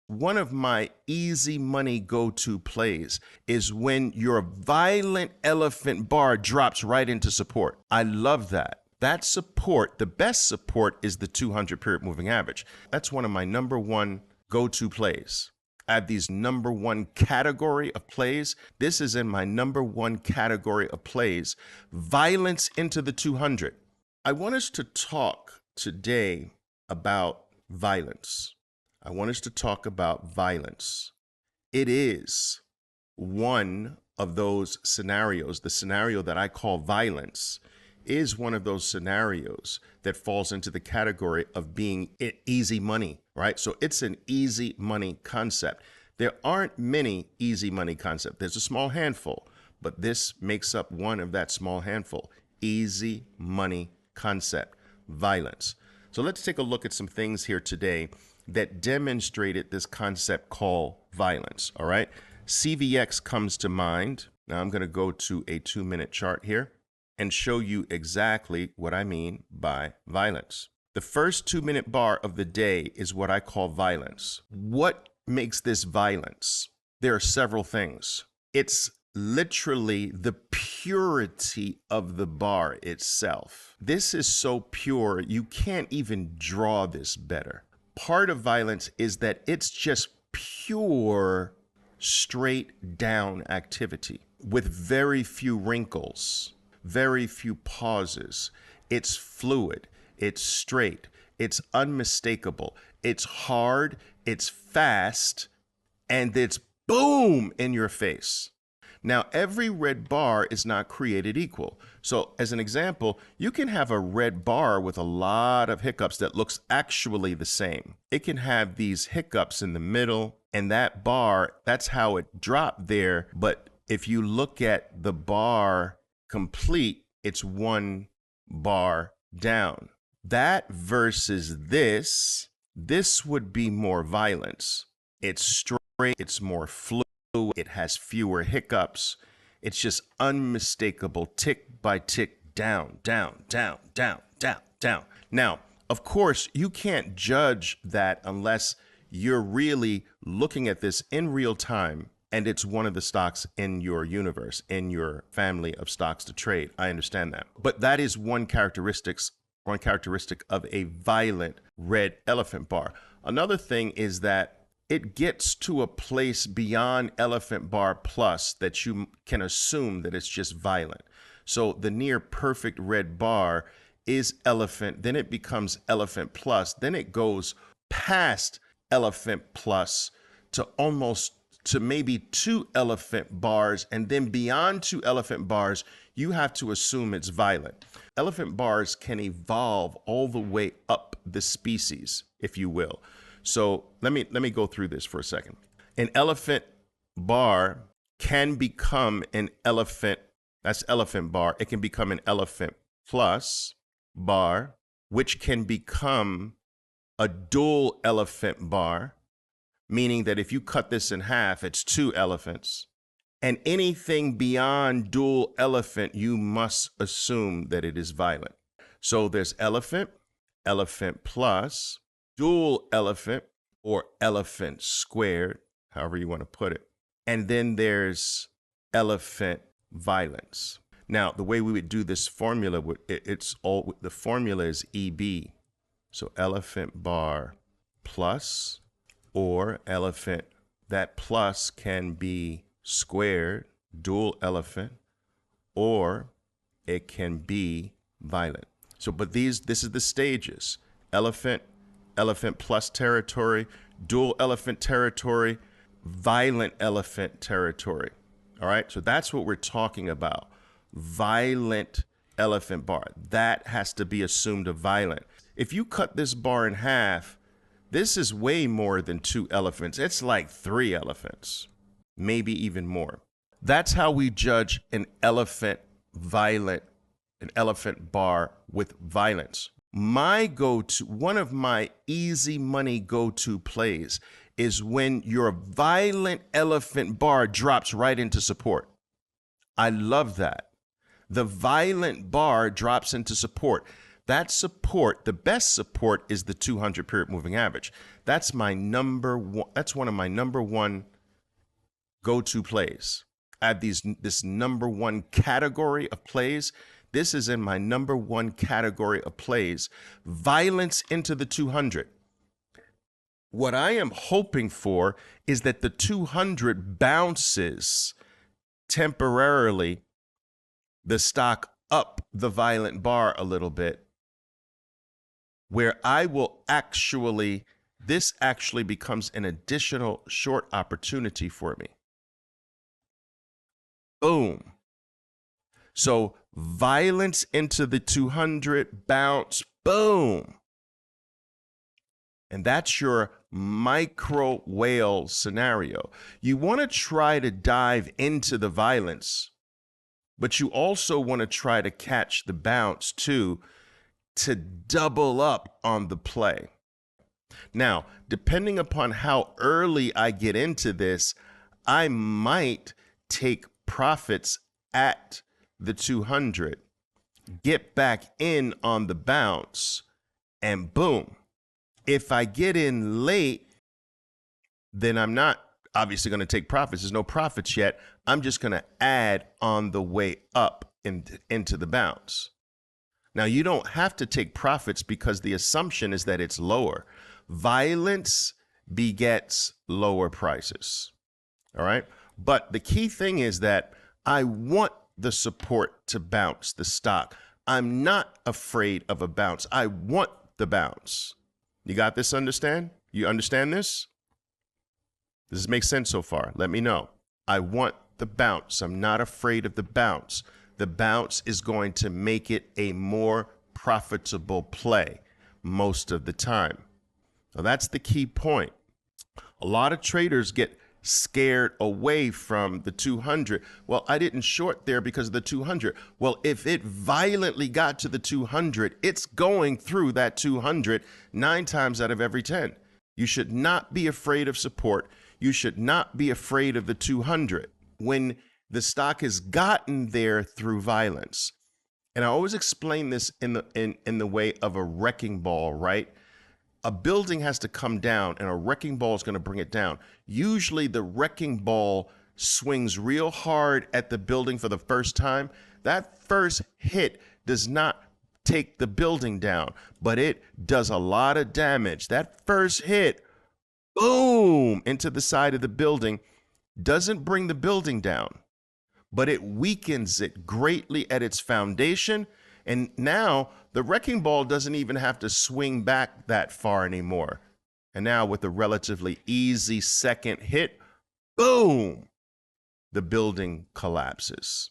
one of my easy money go-to plays is when your violent elephant bar drops right into support. I love that. That support, the best support is the 200 period moving average. That's one of my number one go-to plays. I have these number one category of plays. This is in my number one category of plays. Violence into the 200. I want us to talk today about violence. I want us to talk about violence. It is one of those scenarios. The scenario that I call violence is one of those scenarios that falls into the category of being easy money, right? So it's an easy money concept. There aren't many easy money concepts. There's a small handful, but this makes up one of that small handful. Easy money concept, violence. So let's take a look at some things here today that demonstrated this concept called violence, all right? CVX comes to mind. Now I'm going to go to a 2-minute chart here and show you exactly what I mean by violence. The first 2-minute bar of the day is what I call violence. What makes this violence? There are several things. It's literally the purity of the bar itself. This is so pure, you can't even draw this better. Part of violence is that it's just pure, straight down activity with very few wrinkles, very few pauses. It's fluid, it's straight, it's unmistakable, it's hard, it's fast, and it's boom in your face. Now, every red bar is not created equal. So as an example, you can have a red bar with a lot of hiccups that looks actually the same. It can have these hiccups in the middle, and that bar, that's how it dropped there. But if you look at the bar complete, it's one bar down. That versus this would be more violence. It's straight, it's more fluid. It has fewer hiccups. It's just unmistakable, tick by tick, down, down, down, down, down, down. Now, of course, you can't judge that unless you're really looking at this in real time and it's one of the stocks in your universe, in your family of stocks to trade. I understand that. But that is one characteristic of a violent red elephant bar. Another thing is that it gets to a place beyond elephant bar plus that you can assume that it's just violent. So the near perfect red bar is elephant, then it becomes elephant plus, then it goes past elephant plus to maybe 2 elephant bars, and then beyond 2 elephant bars, you have to assume it's violent. Elephant bars can evolve all the way up the species, if you will. So let me go through this for a second. An elephant bar can become an elephant, that's elephant bar. It can become an elephant plus bar, which can become a dual elephant bar, meaning that if you cut this in half, it's 2 elephants. And anything beyond dual elephant, you must assume that it is violent. So there's elephant, elephant plus, dual elephant, or elephant squared, however you want to put it. And then there's elephant violence. Now, the way we would do this formula, the formula is EB. So elephant bar plus, or elephant, that plus can be squared, dual elephant, or it can be violent. So, but this is the stages. Elephant plus territory, dual elephant territory, violent elephant territory. All right, so that's what we're talking about. Violent elephant bar. That has to be assumed a violent. If you cut this bar in half, this is way more than 2 elephants. It's like 3 elephants, maybe even more. That's how we judge an elephant bar with violence. One of my easy money go-to plays is when your violent elephant bar drops right into support. I love that. The violent bar drops into support. That support, the best support is the 200 period moving average. That's my number one. That's one of my number one go-to plays. I have this number one category of plays. This is in my number one category of plays. Violence into the 200. What I am hoping for is that the 200 bounces temporarily the stock up the violent bar a little bit, where I will this actually becomes an additional short opportunity for me. Boom. So violence into the 200, bounce, boom. And that's your micro whale scenario. You want to try to dive into the violence, but you also want to try to catch the bounce too, to double up on the play. Now, depending upon how early I get into this, I might take profits at the 200, get back in on the bounce, and boom. If I get in late, then I'm not obviously going to take profits. There's no profits yet. I'm just going to add on the way up into the bounce. Now, you don't have to take profits because the assumption is that it's lower. Violence begets lower prices. All right. But the key thing is that I want the support to bounce the stock. I'm not afraid of a bounce. I want the bounce. You got this? Understand? You understand this? Does this make sense so far? Let me know. I want the bounce. I'm not afraid of the bounce. The bounce is going to make it a more profitable play most of the time. Now, that's the key point. A lot of traders get scared away from the 200. Well, I didn't short there because of the 200. Well, if it violently got to the 200, it's going through that 200 9 times out of every 10. You should not be afraid of support. You should not be afraid of the 200 when the stock has gotten there through violence. And I always explain this in the way of a wrecking ball, right? A building has to come down and a wrecking ball is going to bring it down. Usually the wrecking ball swings real hard at the building for the first time. That first hit does not take the building down, but it does a lot of damage. That first hit, boom, into the side of the building doesn't bring the building down, but it weakens it greatly at its foundation. And now the wrecking ball doesn't even have to swing back that far anymore. And now with a relatively easy second hit, boom, the building collapses.